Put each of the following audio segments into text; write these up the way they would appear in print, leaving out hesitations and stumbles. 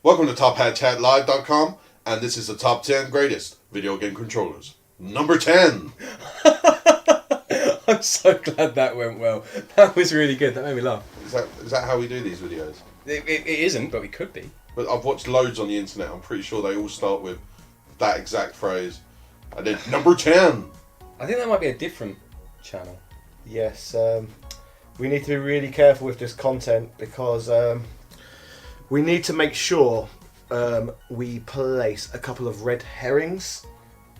Welcome to TopHatChatLive.com, and this is the top 10 greatest video game controllers. Number 10. I'm so glad that went well. That was really good. That made me laugh. Is that how we do these videos? It isn't, but we could be. But I've watched loads on the internet. I'm pretty sure they all start with that exact phrase. And then number 10. I think that might be a different channel. Yes, we need to be really careful with this content because we need to make sure we place a couple of red herrings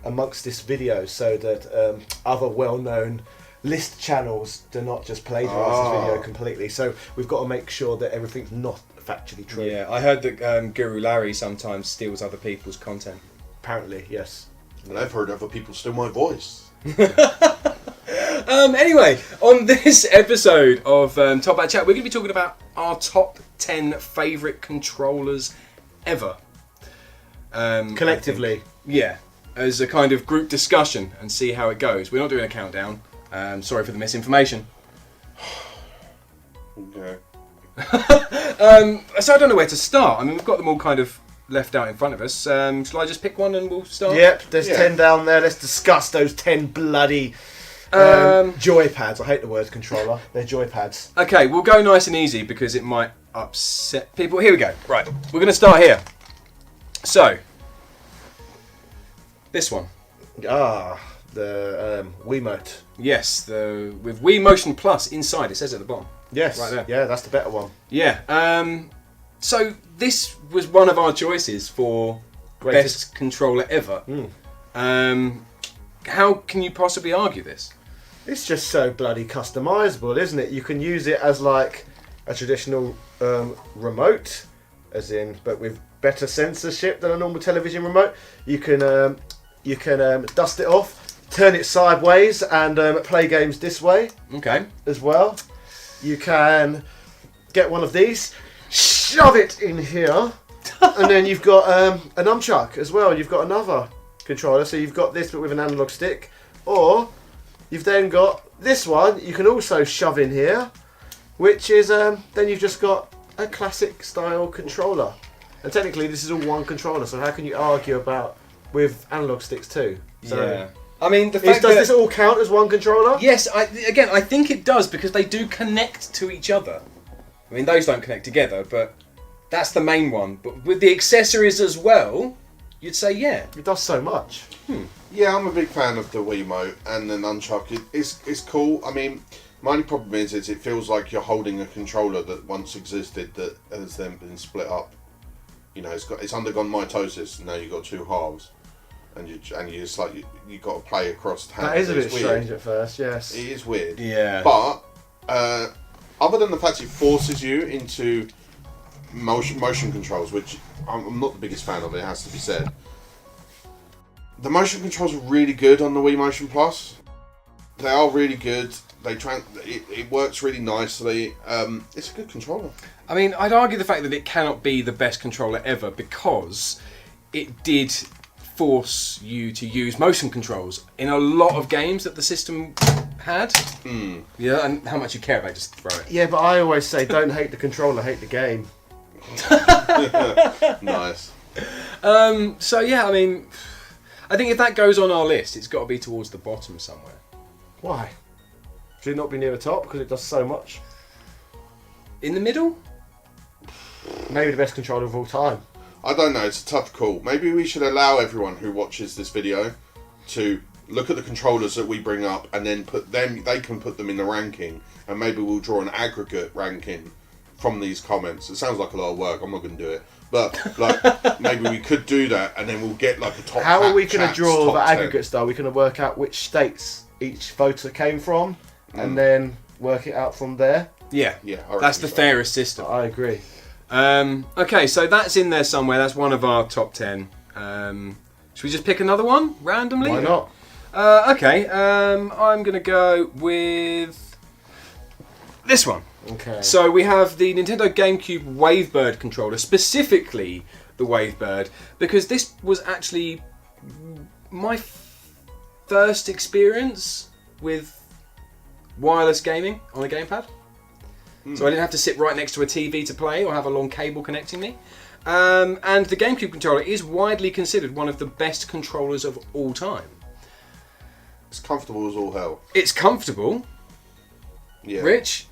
amongst this video so that other well-known list channels do not just plagiarise this video completely. So we've got to make sure that everything's not factually true. Yeah, I heard that Guru Larry sometimes steals other people's content. Apparently, yes. And I've heard other people steal my voice. Anyway, on this episode of Top Hat Chat, we're going to be talking about our top 10 favourite controllers ever. Collectively. Yeah, as a kind of group discussion and see how it goes. We're not doing a countdown. Sorry for the misinformation. Okay. So I don't know where to start. I mean, we've got them all kind of left out in front of us. Shall I just pick one and we'll start? Yep, there's 10 down there. Let's discuss those 10 bloody joypads. I hate the word controller. They're joypads. Okay, we'll go nice and easy because it might upset people. Here we go. Right, we're going to start here. So, this one. The Wiimote. Yes, with Wii Motion Plus inside. It says at the bottom. Yes, right there. Yeah, that's the better one. Yeah. So this was one of our choices for best controller ever. How can you possibly argue this? It's just so bloody customizable, isn't it? You can use it as like a traditional remote, but with better censorship than a normal television remote. You can dust it off, turn it sideways, and play games this way. Okay. As well, you can get one of these, shove it in here, and then you've got a nunchuck as well. You've got another controller, so you've got this but with an analog stick, or you've then got this one you can also shove in here, which is then you've just got a classic style controller. And technically this is all one controller, so how can you argue about with analog sticks too? So yeah. I mean, the fact does this all count as one controller? Yes, I think it does because they do connect to each other. I mean, those don't connect together, but that's the main one. But with the accessories as well, you'd say yeah. It does so much. Yeah, I'm a big fan of the Wiimote and the nunchuck. It's cool. I mean, my only problem is it feels like you're holding a controller that once existed that has then been split up. You know, it's undergone mitosis, and now you've got two halves. And you just like you got to play across the hand. That is a bit strange at first, yes. It is weird. Yeah. But other than the fact it forces you into motion controls, which I'm not the biggest fan of, it has to be said. The motion controls are really good on the Wii Motion Plus. They are really good. It works really nicely. It's a good controller. I mean, I'd argue the fact that it cannot be the best controller ever because it did force you to use motion controls in a lot of games that the system had. Yeah, and how much you care about it, just throw it. Yeah, but I always say don't hate the controller, hate the game. Nice. So yeah, I mean, I think if that goes on our list, it's got to be towards the bottom somewhere. Why? Should it not be near the top because it does so much? In the middle? Maybe the best controller of all time. I don't know, it's a tough call. Maybe we should allow everyone who watches this video to look at the controllers that we bring up and then they can put them in the ranking, and maybe we'll draw an aggregate ranking from these comments. It sounds like a lot of work, I'm not going to do it. But like maybe we could do that and then we'll get like a top 10. How are we going to draw the aggregate style? We're going to work out which states each voter came from and then work it out from there? Yeah, that's the fairest system. I agree. Okay, so that's in there somewhere. That's one of our top 10. Should we just pick another one randomly? Why not? Okay, I'm going to go with this one. Okay. So we have the Nintendo GameCube Wavebird controller, specifically the Wavebird, because this was actually my first experience with wireless gaming on a gamepad. So I didn't have to sit right next to a TV to play or have a long cable connecting me. And the GameCube controller is widely considered one of the best controllers of all time. It's comfortable as all hell. It's comfortable. Yeah. Rich?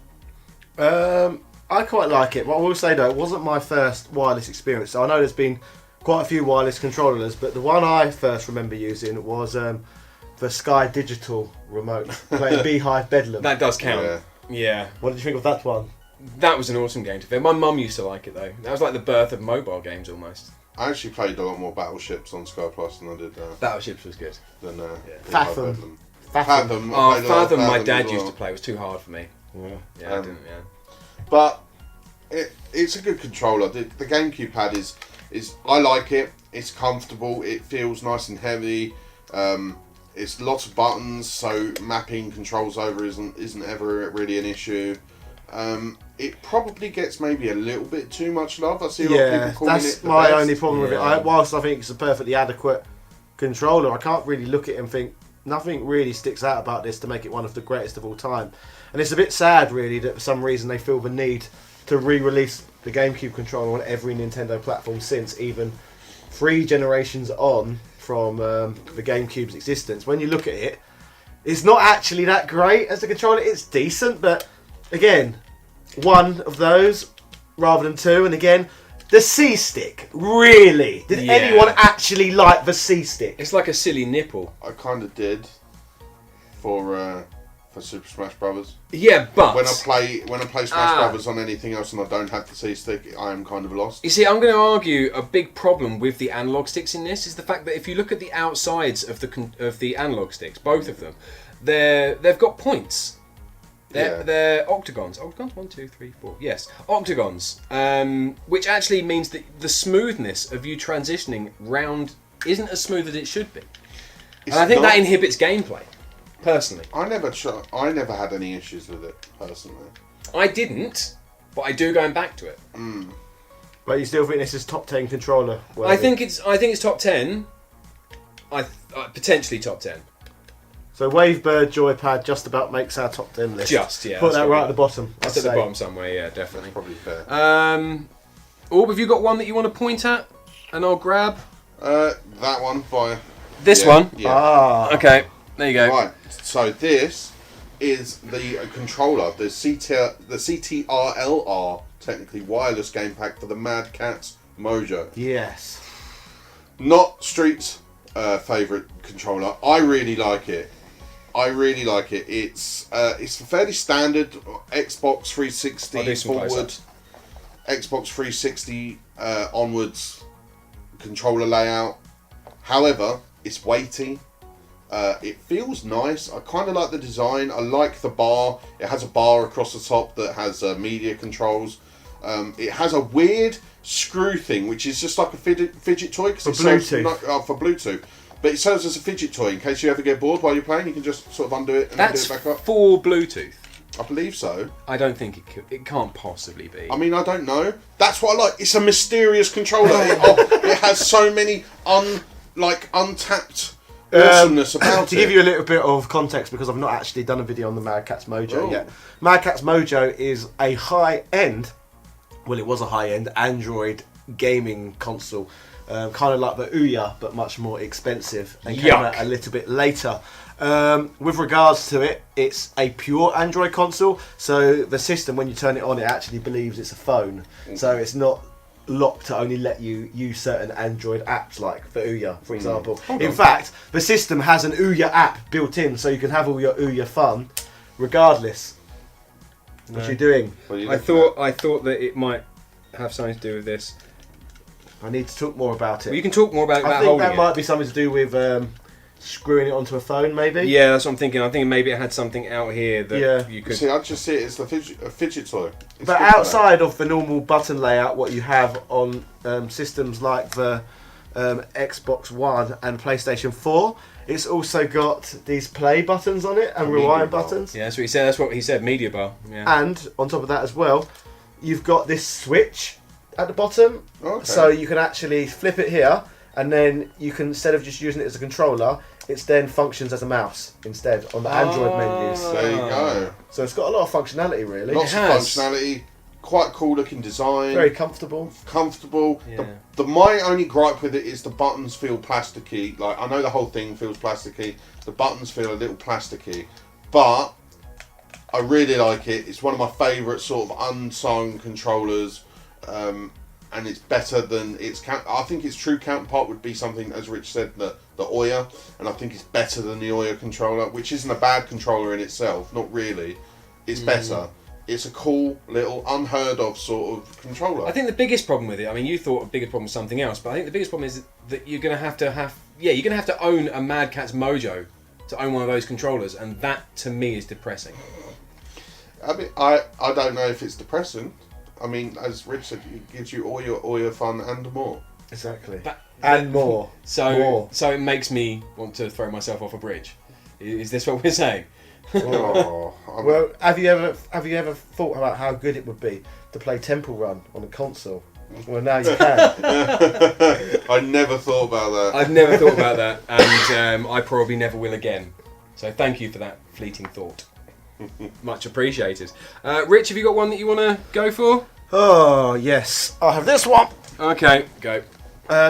I quite like it. But I will say though, it wasn't my first wireless experience. So I know there's been quite a few wireless controllers, but the one I first remember using was the Sky Digital remote, playing Beehive Bedlam. That does count. Yeah. What did you think of that one? That was an awesome game to play. My mum used to like it though. That was like the birth of mobile games almost. I actually played a lot more Battleships on Sky Plus than I did. Battleships was good. Fathom. Fathom. Oh, Fathom, my dad used to play. It was too hard for me. Yeah, I didn't. Yeah. But it's a good controller. The GameCube pad is I like it. It's comfortable. It feels nice and heavy. It's lots of buttons, so mapping controls over isn't ever really an issue. It probably gets maybe a little bit too much love. I see a lot of people calling it that's the my best. only problem with it. Whilst I think it's a perfectly adequate controller, I can't really look at it and think nothing really sticks out about this to make it one of the greatest of all time. And it's a bit sad, really, that for some reason they feel the need to re-release the GameCube controller on every Nintendo platform since, even 3 generations on from the GameCube's existence. When you look at it, it's not actually that great as a controller. It's decent, but again, one of those rather than 2. And again, the C-stick, really? Did anyone actually like the C-stick? It's like a silly nipple. I kind of did for Super Smash Brothers. Yeah, but when I play Smash Brothers on anything else and I don't have the C-stick, I am kind of lost. You see, I'm going to argue a big problem with the analog sticks in this is the fact that if you look at the outsides of the analog sticks, both of them, they've got points. They're octagons. Octagons? 1, 2, 3, 4. Yes, octagons. Which actually means that the smoothness of you transitioning round isn't as smooth as it should be. And I think that inhibits gameplay. Personally, I never had any issues with it personally. I didn't, but I do going back to it. But you still think this is top 10 controller? I think it's top 10. Potentially top 10. So Wavebird Joypad just about makes our top 10 list. Put that right at the bottom. That's at the bottom somewhere. Yeah, definitely. That's probably fair. Orb, have you got one that you want to point at, and I'll grab? That one by this one. Yeah. Okay. There you go. Right. So this is the controller, the CTRLR, technically wireless game pack for the Mad Catz Mojo. Yes. Not Street's favourite controller. I really like it. It's a fairly standard Xbox 360 forward, Xbox 360 onwards controller layout. However, it's weighty. It feels nice. I kind of like the design. I like the bar. It has a bar across the top that has media controls. It has a weird screw thing, which is just like a fidget toy. For Bluetooth. For Bluetooth. But it serves as a fidget toy in case you ever get bored while you're playing. You can just sort of undo it and undo it back up. For Bluetooth. I believe so. I don't think it could. It can't possibly be. I mean, I don't know. That's what I like. It's a mysterious controller. It has so many untapped awesomeness about to give you a little bit of context, because I've not actually done a video on the Mad Catz Mojo yet. Mad Catz Mojo is a high-end, well, it was a high-end Android gaming console, kind of like the Ouya, but much more expensive, and came out a little bit later. With regards to it, it's a pure Android console, so the system, when you turn it on, it actually believes it's a phone, so it's not locked to only let you use certain Android apps, like the Ouya, for example. In fact, the system has an Ouya app built in, so you can have all your Ouya fun regardless. What are you doing? I thought that it might have something to do with this. I need to talk more about it. Well, you can talk more about it. I think that might be something to do with screwing it onto a phone, maybe. Yeah, that's what I'm thinking. I think maybe it had something out here that you could. See, I just see it as a fidget toy. It's but outside of the normal button layout, what you have on systems like the Xbox One and PlayStation 4, it's also got these play buttons on it and rewind buttons. Yeah, that's what he said. That's what he said. Media bar. Yeah. And on top of that as well, you've got this switch at the bottom, so you can actually flip it here, and then you can, instead of just using it as a controller, it then functions as a mouse instead on the Android menus. There you go. So it's got a lot of functionality, really. Lots of functionality. quite cool looking design. Very comfortable. Comfortable. Yeah. My only gripe with it is the buttons feel plasticky. Like, I know the whole thing feels plasticky. The buttons feel a little plasticky, but I really like it. It's one of my favourite sort of unsung controllers, and it's better than I think its true counterpart would be something, as Rich said, the Ouya, and I think it's better than the Ouya controller, which isn't a bad controller in itself. Not really. It's better. It's a cool little unheard of sort of controller. I think the biggest problem with it, I mean, you thought a bigger problem was something else, but I think the biggest problem is that you're going to have to own a Mad Catz Mojo to own one of those controllers, and that to me is depressing. I mean, I don't know if it's depressing. I mean, as Rich said, it gives you all your fun and more. Exactly. And more. So it makes me want to throw myself off a bridge. Is this what we're saying? Oh, well, have you ever thought about how good it would be to play Temple Run on a console? Well, now you can. I never thought about that. I've never thought about that, and I probably never will again. So thank you for that fleeting thought. Much appreciated. Rich, have you got one that you want to go for? Oh, yes. I have this one. Okay, go.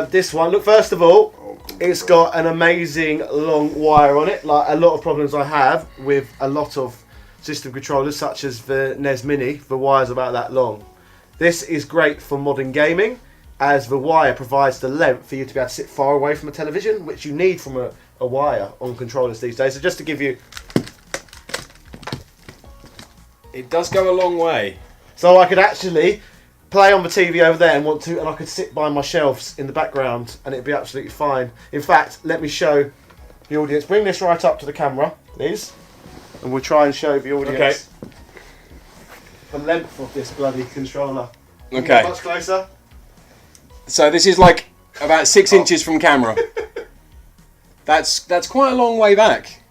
This one. Look, first of all, it's got an amazing long wire on it. Like a lot of problems I have with a lot of system controllers, such as the NES Mini, the wire's about that long. This is great for modern gaming, as the wire provides the length for you to be able to sit far away from a television, which you need from a wire on controllers these days. So just to give you... It does go a long way. So I could actually play on the TV over there and I could sit by my shelves in the background and it'd be absolutely fine. In fact, let me show the audience. Bring this right up to the camera, please. And we'll try and show the audience the length of this bloody controller. Okay. Much closer. So this is like about 6 inches from camera. That's quite a long way back.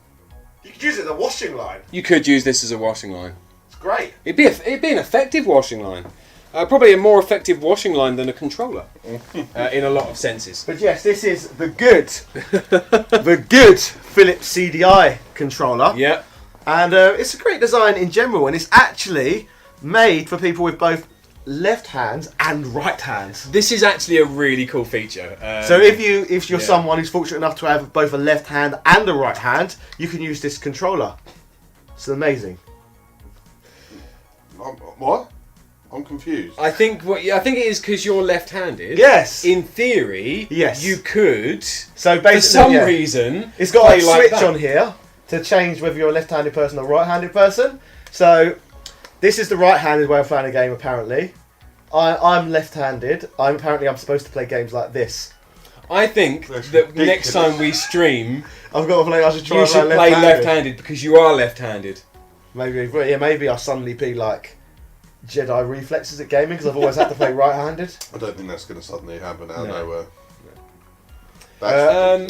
You could use it as a washing line. You could use this as a washing line. It's great. It'd be an effective washing line. Probably a more effective washing line than a controller, in a lot of senses. But yes, this is the good Philips CDI controller. Yeah. And it's a great design in general, and it's actually made for people with both left hands and right hands. This is actually a really cool feature. So if you're someone who's fortunate enough to have both a left hand and a right hand, you can use this controller. It's amazing. What? I'm confused. I think it is because you're left-handed. Yes. In theory, yes, you could. So basically, for some reason, it's got a switch like on here to change whether you're a left-handed person or a right-handed person. So this is the right-handed way of playing a game. Apparently, I'm left-handed. I'm supposed to play games like this. I think that next time we stream, I've got to play. I should try. You should play left-handed because you are left-handed. Maybe I'll suddenly be like Jedi reflexes at gaming because I've always had to play right-handed. I don't think that's going to suddenly happen out of nowhere.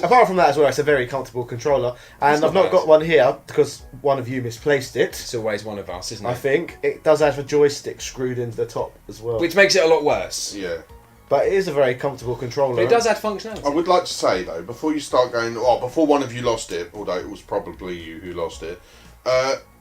Apart from that as well, it's a very comfortable controller, and I've not got one here because one of you misplaced it. It's always one of us, isn't it? I think it does have a joystick screwed into the top as well, which makes it a lot worse. Yeah, but it is a very comfortable controller. But it does add functionality. I would like to say though, before you start going, before one of you lost it, although it was probably you who lost it.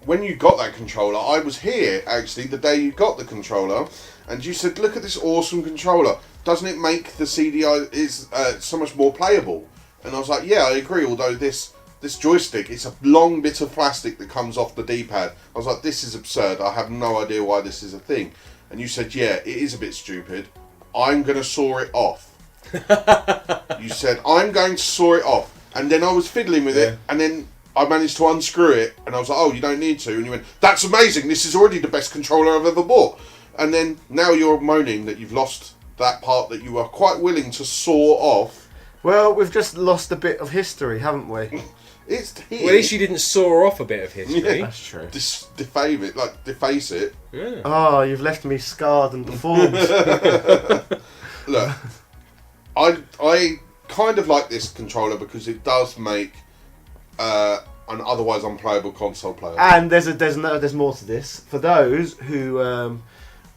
When you got that controller, I was here actually the day you got the controller, and you said, "Look at this awesome controller! Doesn't it make the CDI is so much more playable?" And I was like, "Yeah, I agree." Although this joystick, it's a long bit of plastic that comes off the D-pad. I was like, "This is absurd. I have no idea why this is a thing." And you said, "Yeah, it is a bit stupid. I'm going to saw it off." You said, "I'm going to saw it off," and then I was fiddling with it, and then I managed to unscrew it, and I was like, "Oh, you don't need to." And you went, "That's amazing. This is already the best controller I've ever bought." And then now you're moaning that you've lost that part that you were quite willing to saw off. Well, we've just lost a bit of history, haven't we? It's here. Well, at least you didn't saw off a bit of history. Yeah, that's true. Deface it. Yeah. Oh, you've left me scarred and deformed. Look, I kind of like this controller because it does make an otherwise unplayable console player. And there's more to this. For those who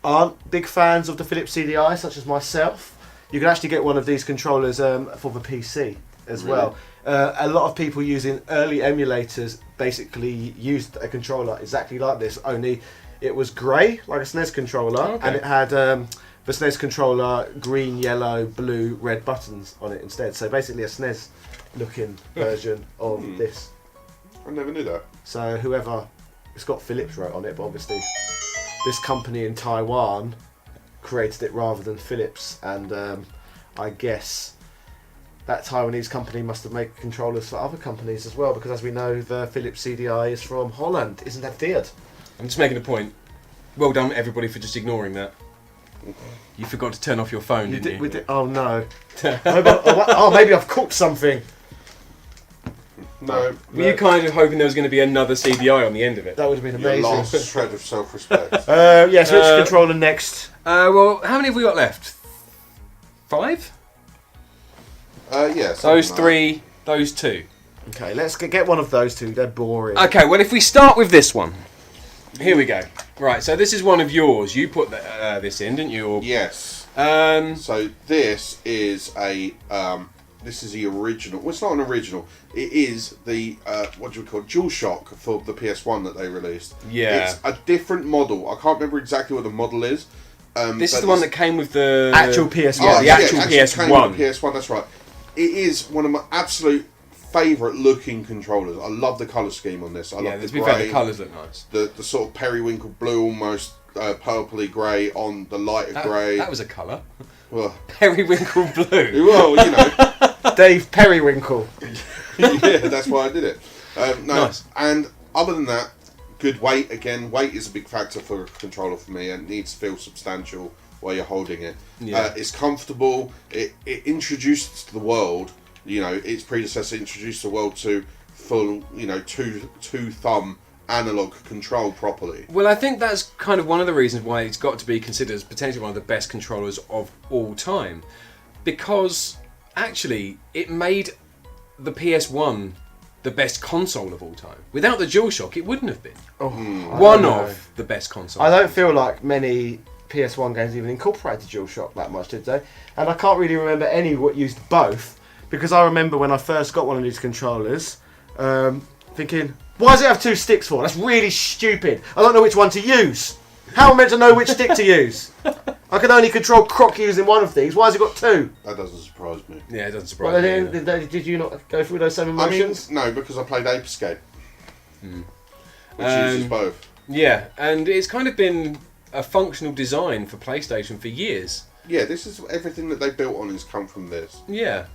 aren't big fans of the Philips CDI, such as myself, you can actually get one of these controllers for the PC as well. A lot of people using early emulators basically used a controller exactly like this, only It was grey, like a SNES controller, and it had the SNES controller green, yellow, blue, red buttons on it instead. So basically a SNES-looking version of this. I never knew that. So whoever, it's got Philips wrote on it, but obviously this company in Taiwan created it rather than Philips, and I guess that Taiwanese company must have made controllers for other companies as well, because as we know, the Philips CDI is from Holland. Isn't that weird? I'm just making a point. Well done, everybody, for just ignoring that. You forgot to turn off your phone, didn't you? Oh no. Maybe I've cooked something. No. Were you kind of hoping there was going to be another CDI on the end of it? That would have been Your amazing. last shred of self-respect. Switch controller next. Well, how many have we got left? 5? Yeah. Those 3, those 2. Okay, let's get one of those two. They're boring. Okay, well, if we start with this one. Here we go. Right, so this is one of yours. You put this in, didn't you? Or, Yes. so this is a this is the original. Well, it's not an original. It is the what do we call it? DualShock for the PS1 that they released. Yeah. It's a different model. I can't remember exactly what the model is. This is the one that came with the actual PS1. Yeah, the actual it actually PS1. came with the PS1. That's right. It is one of my absolute favourite looking controllers. I love the colour scheme on this. I love the to be fair, grey. the colours look nice. The sort of periwinkle blue, almost purpley grey on the lighter grey. That was a colour. Well, Periwinkle blue. well, you know. Dave Periwinkle. Yeah, that's why I did it. No, Nice. And other than that, good weight. Again, weight is a big factor for a controller for me, and it needs to feel substantial while you're holding it. Yeah. It's comfortable. It introduced to the world, you know, its predecessor introduced the world to full, you know, two thumb analog control properly. Well, I think that's kind of one of the reasons why it's got to be considered as potentially one of the best controllers of all time. Because, actually, it made the PS1 the best console of all time. Without the DualShock, it wouldn't have been. One of the best consoles. I don't feel like many PS1 games even incorporated DualShock that much, did they? And I can't really remember any what used both, because I remember when I first got one of these controllers, thinking, why does it have 2 sticks for? That's really stupid. I don't know which one to use. How am I meant to know which stick to use? I can only control Croc using one of these. Why has it got 2? That doesn't surprise me. Yeah, it doesn't surprise me either. Did you not go through those same I mean, emotions? no, because I played Ape Escape, which uses both. Yeah, and it's kind of been a functional design for PlayStation for years. Yeah, this is everything that they built on has come from this. Yeah.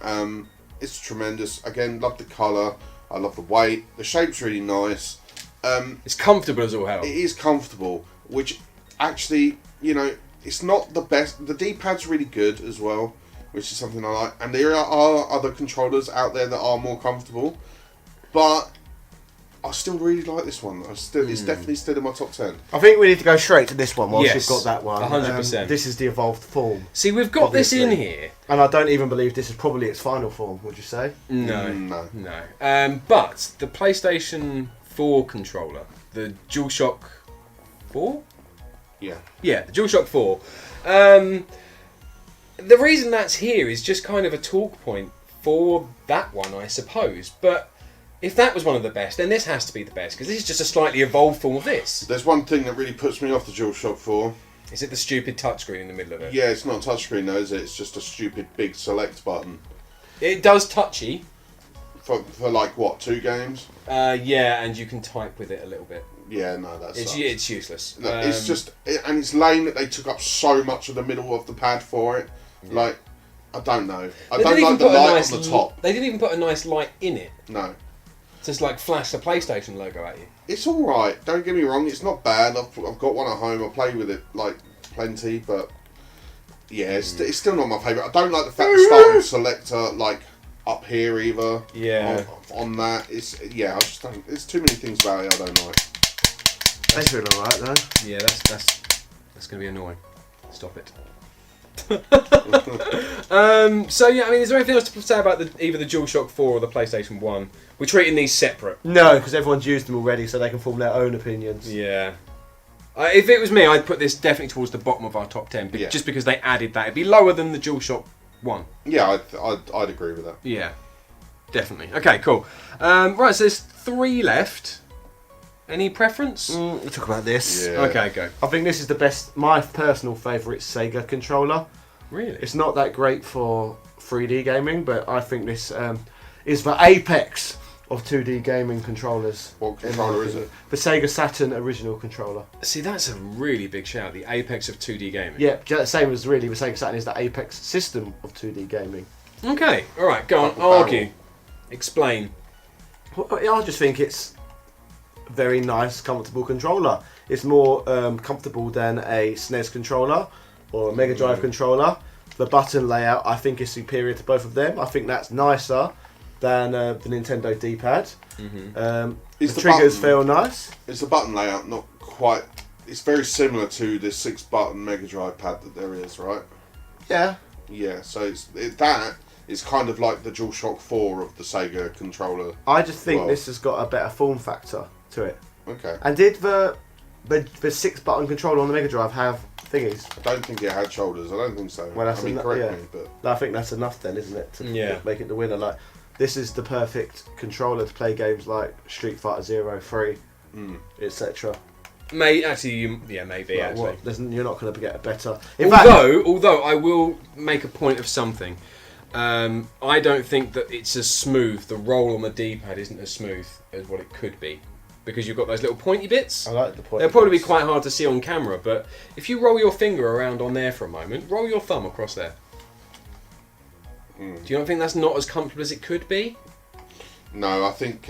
It's tremendous. Again, love the colour. I love the weight. The shape's really nice. It's comfortable as all hell. It is comfortable, which actually, you know, it's not the best. The D-pad's really good as well, which is something I like. And there are other controllers out there that are more comfortable, but I still really like this one. It's definitely still in my top 10. I think we need to go straight to this one whilst Yes, you've got that one. 100%. This is the evolved form. See, we've got Obviously. this in here. And I don't even believe this is probably its final form, would you say? No. But the PlayStation 4 controller, the DualShock 4? Yeah. Yeah, the DualShock 4. The reason that's here is just kind of a talk point for that one, I suppose. But if that was one of the best, then this has to be the best, because this is just a slightly evolved form of this. There's one thing that really puts me off the DualShock 4. Is it the stupid touchscreen in the middle of it? Yeah, it's not a touchscreen though, is it? It's just a stupid big select button. It does touchy. For like, what, 2 games? Yeah, and you can type with it a little bit. Yeah, no, that's It's useless. No, it's just, and it's lame that they took up so much of the middle of the pad for it. Yeah. Like, I don't know. I don't like the light on the top. They didn't even put a nice light in it. No. Just like flash the PlayStation logo at you. It's alright, don't get me wrong, it's not bad. I've got one at home, I play with it like plenty, but yeah, it's still not my favourite. I don't like the fact the starting selector like up here either. Yeah. On that, I just don't. There's too many things about it I don't like. They feel alright though. Yeah, that's going to be annoying. Stop it. So yeah, I mean, is there anything else to say about either the DualShock 4 or the PlayStation 1? We're treating these separate. No, because everyone's used them already, so they can form their own opinions. Yeah. If it was me, I'd put this definitely towards the bottom of our top 10, just because they added that. It'd be lower than the DualShock 1. Yeah, I'd agree with that. Yeah, definitely. Okay, cool. Right, so there's 3 left. Any preference? We'll talk about this. Yeah. Okay, go. I think this is the best, my personal favourite Sega controller. Really? It's not that great for 3D gaming, but I think this is the apex of 2D gaming controllers. What controller is it? The Sega Saturn original controller. See, that's a really big shout. The apex of 2D gaming. Yeah, same as really the Sega Saturn is the apex system of 2D gaming. Okay, all right, go on. Barrel. Argue. Explain. Well, I just think it's a very nice, comfortable controller. It's more comfortable than a SNES controller or a Mega Drive controller. The button layout, I think, is superior to both of them. I think that's nicer than the Nintendo D-pad. Is The the triggers button- feel nice. Is the button layout not quite... It's very similar to the 6-button Mega Drive pad that there is, right? Yeah. Yeah, so that is kind of like the DualShock 4 of the Sega controller. I just think Well. this has got a better form factor to it. Okay. And did the 6-button controller on the Mega Drive have thingies? I don't think it had shoulders. I don't think so. Well, that's I mean, enough, correct yeah. me, but... I think that's enough then, isn't it? To Yeah. make it the winner. Like, this is the perfect controller to play games like Street Fighter 0, 3, etc. Maybe actually. Like, actually. you're not going to get a better. In fact, Although I will make a point of something. I don't think that it's as smooth. The roll on the D-pad isn't as smooth as what it could be, because you've got those little pointy bits. I like the point. They'll probably be quite hard to see on camera, but if you roll your finger around on there for a moment, roll your thumb across there. Do you not think that's not as comfortable as it could be? No, I think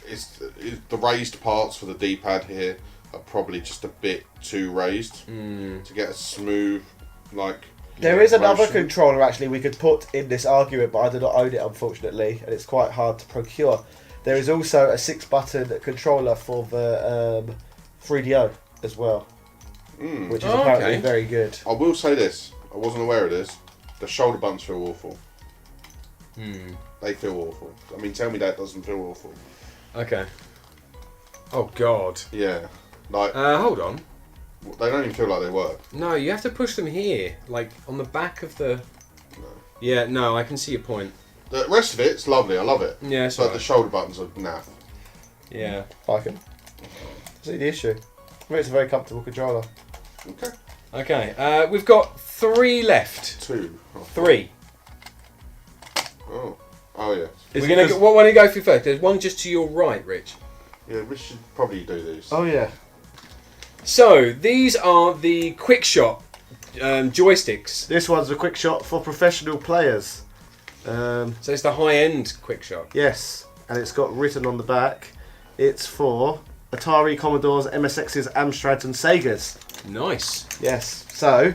it's the raised parts for the D-pad here are probably just a bit too raised to get a smooth, like... There is another motion. controller actually we could put in this argument, but I do not own it unfortunately, and it's quite hard to procure. There is also a 6-button controller for the 3DO as well, which is apparently okay. very good. I will say this. I wasn't aware of this. The shoulder buttons feel awful. They feel awful. I mean, tell me that doesn't feel awful. Okay. Oh God. Yeah. Like, Hold on. they don't even feel like they work. No, you have to push them here, like on the back of the. No. Yeah, no, I can see your point. The rest of it's lovely. I love it. Yeah, it's But alright. the shoulder buttons are naff. Yeah. I can see the issue. I think it's a very comfortable controller. Okay. Okay. We've got 3 left. 2. Oh. 3. Oh. Oh, yeah. We're gonna. What one do you go through first? There's one just to your right, Rich. Yeah, we should probably do these. Oh yeah. So these are the Quickshot joysticks. This one's a quick shot for professional players. So it's the high-end Quickshot. Yes, and it's got written on the back. It's for Atari, Commodores, MSXs, Amstrads, and Segas. Nice. Yes. So,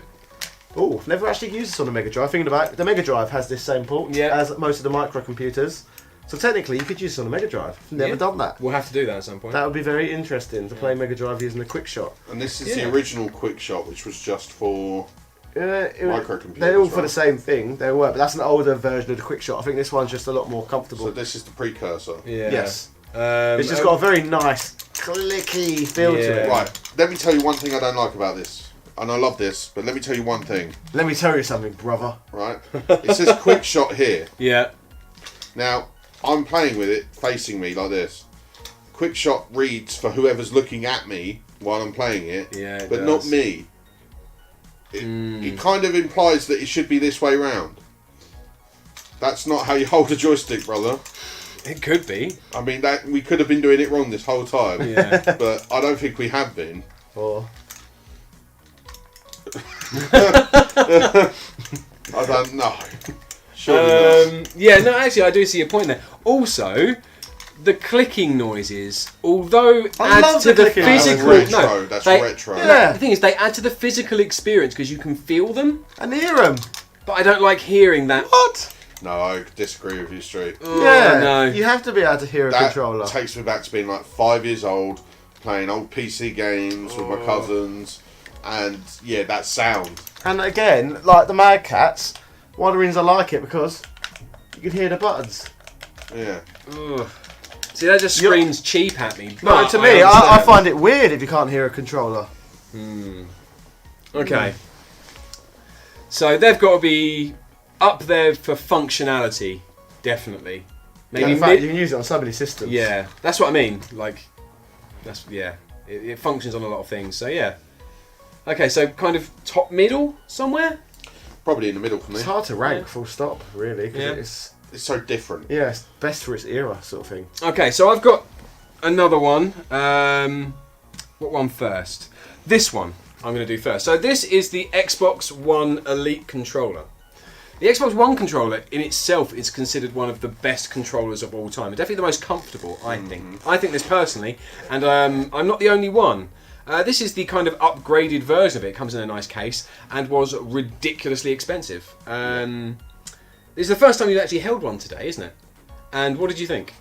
never actually used this on the Mega Drive. Thinking about it, the Mega Drive has this same port as most of the microcomputers. So technically, you could use this on the Mega Drive. Never done that. We'll have to do that at some point. That would be very interesting to play Mega Drive using a quick shot. And this is the original Quickshot, which was just for microcomputers. They're all for right? the same thing. They work, but that's an older version of the quick shot. I think this one's just a lot more comfortable. So this is the precursor. Yeah. Yes. It's just got a very nice, clicky feel to it. Right, let me tell you one thing I don't like about this. And I love this, but let me tell you one thing. Let me tell you something, brother. Right? It says Quickshot here. Yeah. Now, I'm playing with it facing me like this. Quickshot reads for whoever's looking at me while I'm playing it, Yeah, it but does. not me. It kind of implies that it should be this way round. That's not how you hold a joystick, brother. It could be. I mean, that we could have been doing it wrong this whole time. Yeah. But I don't think we have been. Or I don't know. Surely not. Yeah, no, actually, I do see your point there. Also, the clicking noises, although I add love to the the clicking physical... noises. No, Retro, that's they- retro. Yeah. The thing is, they add to the physical experience because you can feel them, and hear 'em. but I don't like hearing that. What? No, I disagree with you straight. Yeah. no. You have to be able to hear a That controller. takes me back to being like 5 years old, playing old PC games with my cousins, and yeah, that sound. And again, like the Mad Catz, one of the reasons I like it because you can hear the buttons. Yeah. Ugh. See, that just screams cheap at me. No, but to me, I understand. find it weird if you can't hear a controller. Okay. So they've got to be up there for functionality, definitely. Maybe in fact, you can use it on so many systems. yeah, that's what I mean. Like, It functions on a lot of things. So yeah. Okay, so kind of top middle somewhere. Probably in the middle for me. It's hard to rank, Yeah. full stop, really. 'Cause It's so different. it's best for its era, sort of thing. Okay, so I've got another one. What one first? This one I'm going to do first. So this is the Xbox One Elite controller. The Xbox One controller in itself is considered one of the best controllers of all time. Definitely the most comfortable, I think. I think this personally, and I'm not the only one. This is the kind of upgraded version of it. It comes in a nice case and was ridiculously expensive. This is the first time you've actually held one today, isn't it? And what did you think?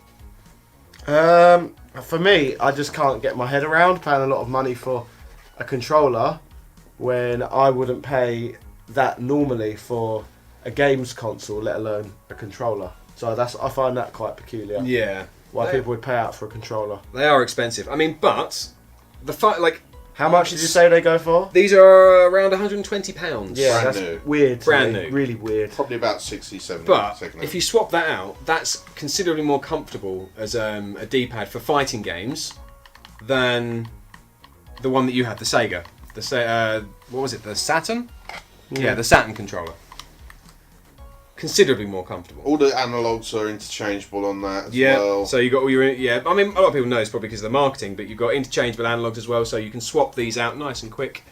For me, I just can't get my head around paying a lot of money for a controller when I wouldn't pay that normally for a games console, let alone a controller. So I find that quite peculiar. Yeah. Why people would pay out for a controller. They are expensive. I mean, but How much did you say they go for? these are around £120. Yeah, Brand that's new. weird. to Brand me. new. Really weird. Probably about 60, 70 But second if hand. you swap that out, that's considerably more comfortable as a D-pad for fighting games than the one that you had, the Sega. What was it? The Saturn? Yeah, the Saturn controller. Considerably more comfortable. All the analogs are interchangeable on that as Yeah, well. so you got all your I mean, a lot of people know it's probably because of the marketing, but you've got interchangeable analogs as well, so you can swap these out nice and quick.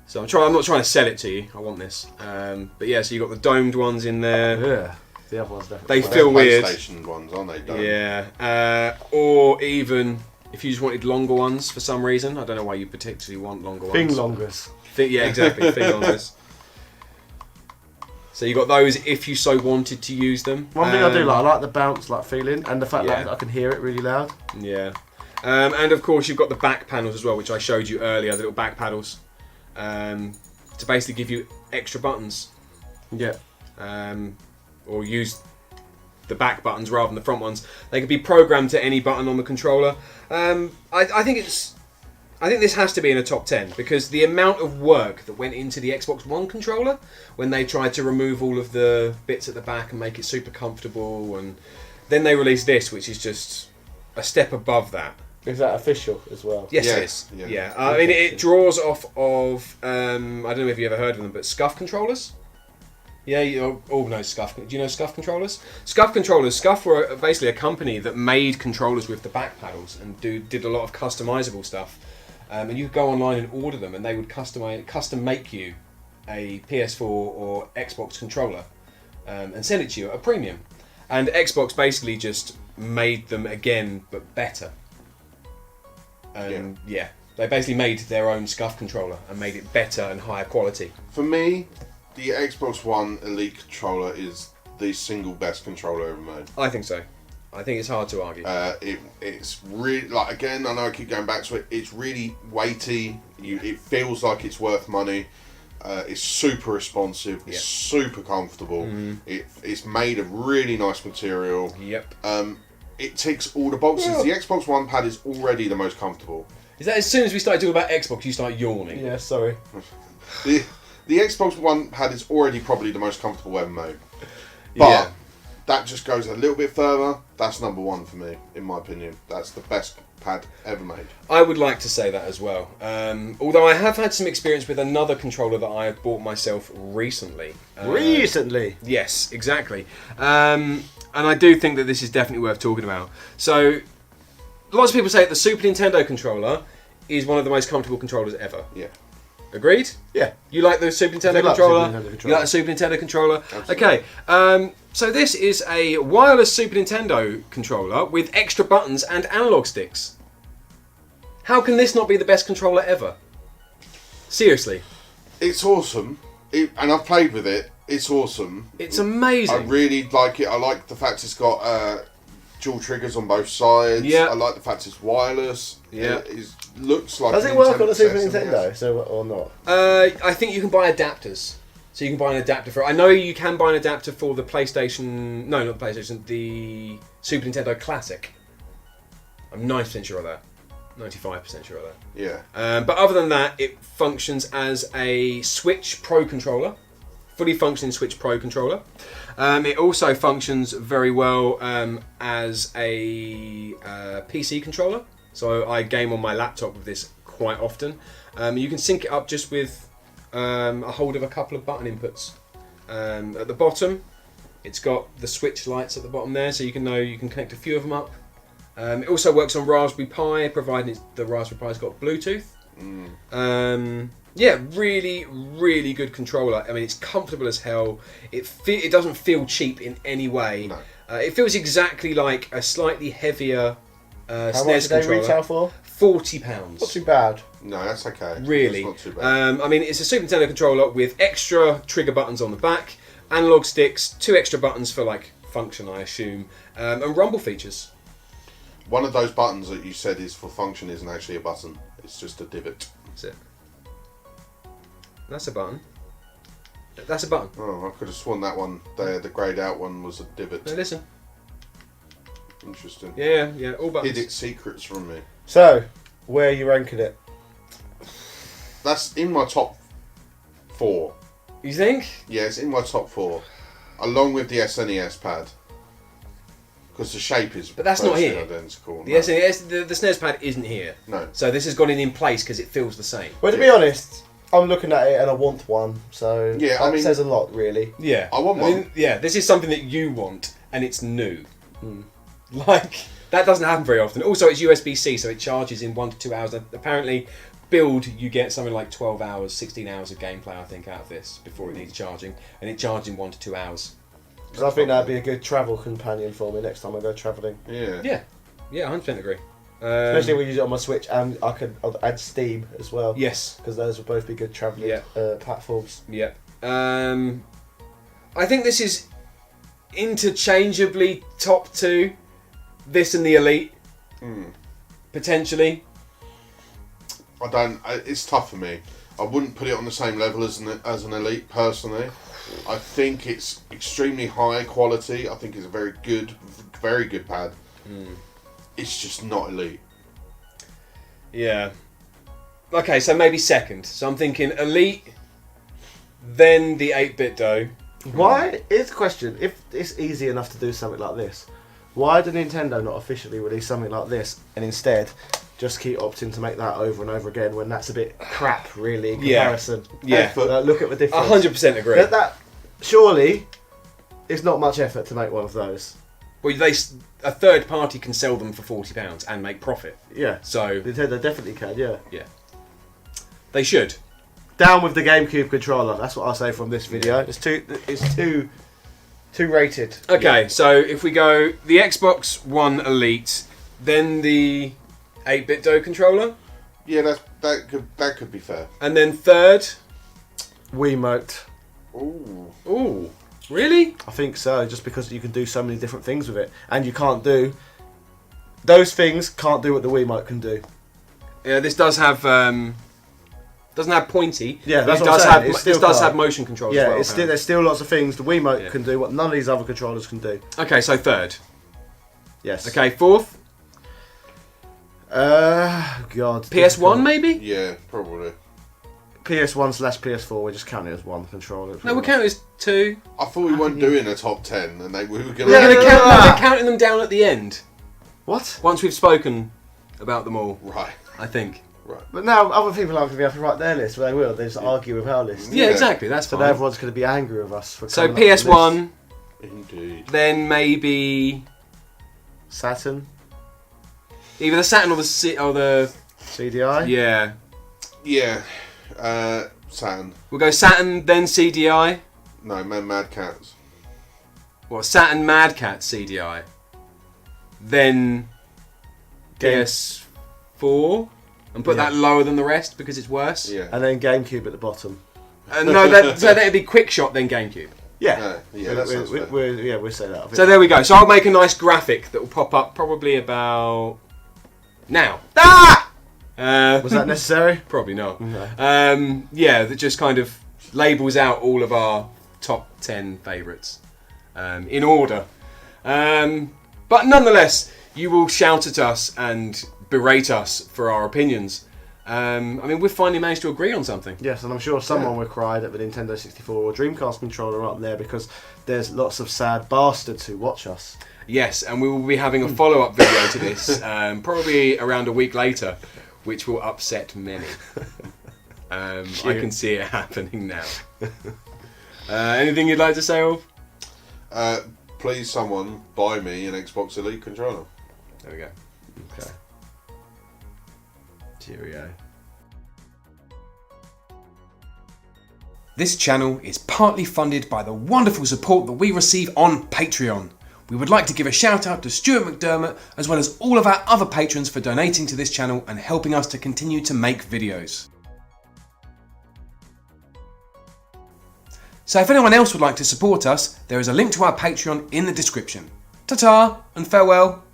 So I'm not trying to sell it to you. I want this, but yeah. So you have got the domed ones in there. Yeah. The other one's definitely. They They're feel weird. PlayStation ones, aren't they? Don't? Yeah, or even if you just wanted longer ones for some reason. I don't know why you particularly want longer ones. Thing longers. Yeah, exactly. Thing longers. So you got those if you so wanted to use them. One thing I do like, I like the bounce feeling and the fact Yeah. that I can hear it really loud. Yeah, and of course you've got the back panels as well, which I showed you earlier. The little back paddles to basically give you extra buttons. Yeah. Or use the back buttons rather than the front ones. They can be programmed to any button on the controller. I think this has to be in a top 10 because the amount of work that went into the Xbox One controller when they tried to remove all of the bits at the back and make it super comfortable, and then they released this, which is just a step above that. Is that official as well? Yes, Yeah, it is. yeah. Yeah, I mean it draws off of I don't know if you ever heard of them, but Scuff controllers. Yeah, you all know Scuff. Do you know Scuff controllers? Scuff controllers. Scuff were basically a company that made controllers with the back paddles and did a lot of customizable stuff. And you could go online and order them, and they would custom make you a PS4 or Xbox controller and send it to you at a premium. And Xbox basically just made them again, but better. And yeah, they basically made their own Scuff controller and made it better and higher quality. For me, the Xbox One Elite controller is the single best controller ever made. I think so. I think it's hard to argue. It's really, like, again, I know I keep going back to it, it's really weighty, it feels like it's worth money, it's super responsive, it's super comfortable, it's made of really nice material. Yep. It ticks all the boxes. The Xbox One pad is already the most comfortable. Is that as soon as we started talking about Xbox, you start yawning? Yeah, sorry. The Xbox One pad is already probably the most comfortable ever made. But that just goes a little bit further. That's number one for me, in my opinion. That's the best pad ever made. I would like to say that as well. Although I have had some experience with another controller that I have bought myself recently. Recently? Yes, exactly. And I do think that this is definitely worth talking about. So, lots of people say that the Super Nintendo controller is one of the most comfortable controllers ever. Yeah. Agreed? Yeah. You like the Super Nintendo I like controller? Super Nintendo controller. You like the Super Nintendo controller? Absolutely. Okay. So this is a wireless Super Nintendo controller with extra buttons and analog sticks. How can this not be the best controller ever? Seriously. It's awesome. And I've played with it. It's awesome. It's amazing. I really like it. I like the fact it's got dual triggers on both sides. Yeah. I like the fact it's wireless. Yeah. It looks like Does a it work Nintendo on the Super possessor, Nintendo, or not? I think you can buy adapters. So you can buy an adapter for... I know you can buy an adapter for the PlayStation... No, not the PlayStation. The Super Nintendo Classic. I'm 90% sure of that. 95% sure of that. Yeah. But other than that, it functions as a Switch Pro controller. Fully functioning Switch Pro controller. It also functions very well as a PC controller. so I game on my laptop with this quite often. You can sync it up just with a hold of a couple of button inputs. At the bottom, it's got the switch lights at the bottom there, so you can connect a few of them up. It also works on Raspberry Pi, provided the Raspberry Pi's got Bluetooth. Yeah, really, really good controller. I mean, it's comfortable as hell. It doesn't feel cheap in any way. No. It feels exactly like a slightly heavier How SNES much do they controller. retail for? £40. Not too bad. No, that's okay. Really. That's not too bad. I mean, it's a Super Nintendo controller with extra trigger buttons on the back, analog sticks, 2 extra buttons for like function, I assume, and rumble features. One of those buttons that you said is for function isn't actually a button. It's just a divot. That's it. That's a button. That's a button. Oh, I could have sworn that one there, the greyed out one, was a divot. No, listen. Interesting. Yeah, all buttons. Hid its secrets from me. So, where are you ranking it? That's in my top 4. You think? Yeah, it's in my top 4. Along with the SNES pad. Because the shape is But that's not virtually here. identical. The No. SNES, the SNES pad isn't here. No. So this has gone in place because it feels the same. Well, to be honest, I'm looking at it and I want one, so Yeah, that I mean- says a lot, really. Yeah. I want one. Yeah, this is something that you want, and it's new. Like, that doesn't happen very often. Also, it's USB-C, so it charges in 1 to 2 hours. Apparently, build, you get something like 12 hours, 16 hours of gameplay, I think, out of this before it needs charging. And it charges in 1 to 2 hours. Because I think that'd be a good travel companion for me next time I go travelling. Yeah. Yeah, 100% agree. Especially when you use it on my Switch, and I'll add Steam as well. Yes. Because those would both be good travelling platforms. Yeah. I think this is interchangeably top 2. This and the Elite. Potentially. It's tough for me. I wouldn't put it on the same level as an Elite, personally. I think it's extremely high quality. I think it's a very good pad. It's just not Elite. Yeah. Okay, so maybe second. So I'm thinking Elite, then the 8-bit dough. Why? Here's the question. If it's easy enough to do something like this, why did Nintendo not officially release something like this and instead just keep opting to make that over and over again when that's a bit crap, really, in comparison? Yeah. Effort. Look at the difference. 100% agree. That surely it's not much effort to make one of those. Well, a third party can sell them for £40 and make profit. Yeah. So Nintendo definitely can, yeah. they should. Down with the GameCube controller. That's what I'll say from this video. It's too rated. Okay, so if we go the Xbox One Elite, then the 8-bit dough controller, Yeah, that could be fair. and then third. Wiimote. Ooh, really? I think so, just because you can do so many different things with it, and you can't do those things. Can't do what the Wiimote can do. Yeah, this does have doesn't have pointy. Yeah, but that's it what I'm does saying. have It's still this does can't. have motion controls Yeah, as well. it's still, there's still lots of things the Wiimote Yeah. can do what none of these other controllers can do. Okay, so third. Yes. Okay, fourth. God. PS1 maybe? Yeah, probably. PS1/PS4. We're just counting it as one controller. No, we'll count it as 2. I thought we weren't doing a top 10, and we were going to. We're counting them down at the end. What? Once we've spoken about them all, Right. I think. Right. But now other people aren't going to be able to write their list. Well, they will. They just argue with our list. Yeah, Yeah. exactly. That's So fine. now everyone's going to be angry with us for. So coming up with PS1, Indeed. then maybe this. Saturn, either the Saturn or the CDI. yeah. Yeah. Saturn. We'll go Saturn, then CDI. No, Mad Cats. What, Saturn Mad Cat CDI. Then Game- PS4. And put Yeah. that lower than the rest because it's worse. Yeah. And then GameCube at the bottom. No, so that'd be Quickshot, then GameCube. Yeah. Yeah, that sounds fair. We'll say that. I think. So there we go. So I'll make a nice graphic that will pop up probably about now. Was that necessary? Probably not. No. Yeah, that just kind of labels out all of our top 10 favourites in order. But nonetheless, you will shout at us and berate us for our opinions. I mean, we've finally managed to agree on something. Yes, and I'm sure someone will cry that the Nintendo 64 or Dreamcast controller aren't there because there's lots of sad bastards who watch us. Yes, and we will be having a follow-up video to this, probably around a week later, which will upset many. I can see it happening now. Anything you'd like to say, Ulf? Please, someone buy me an Xbox Elite controller. There we go. Okay. Cheerio. This channel is partly funded by the wonderful support that we receive on Patreon. We would like to give a shout out to Stuart McDermott as well as all of our other patrons for donating to this channel and helping us to continue to make videos. So if anyone else would like to support us, there is a link to our Patreon in the description. Ta-ta and farewell.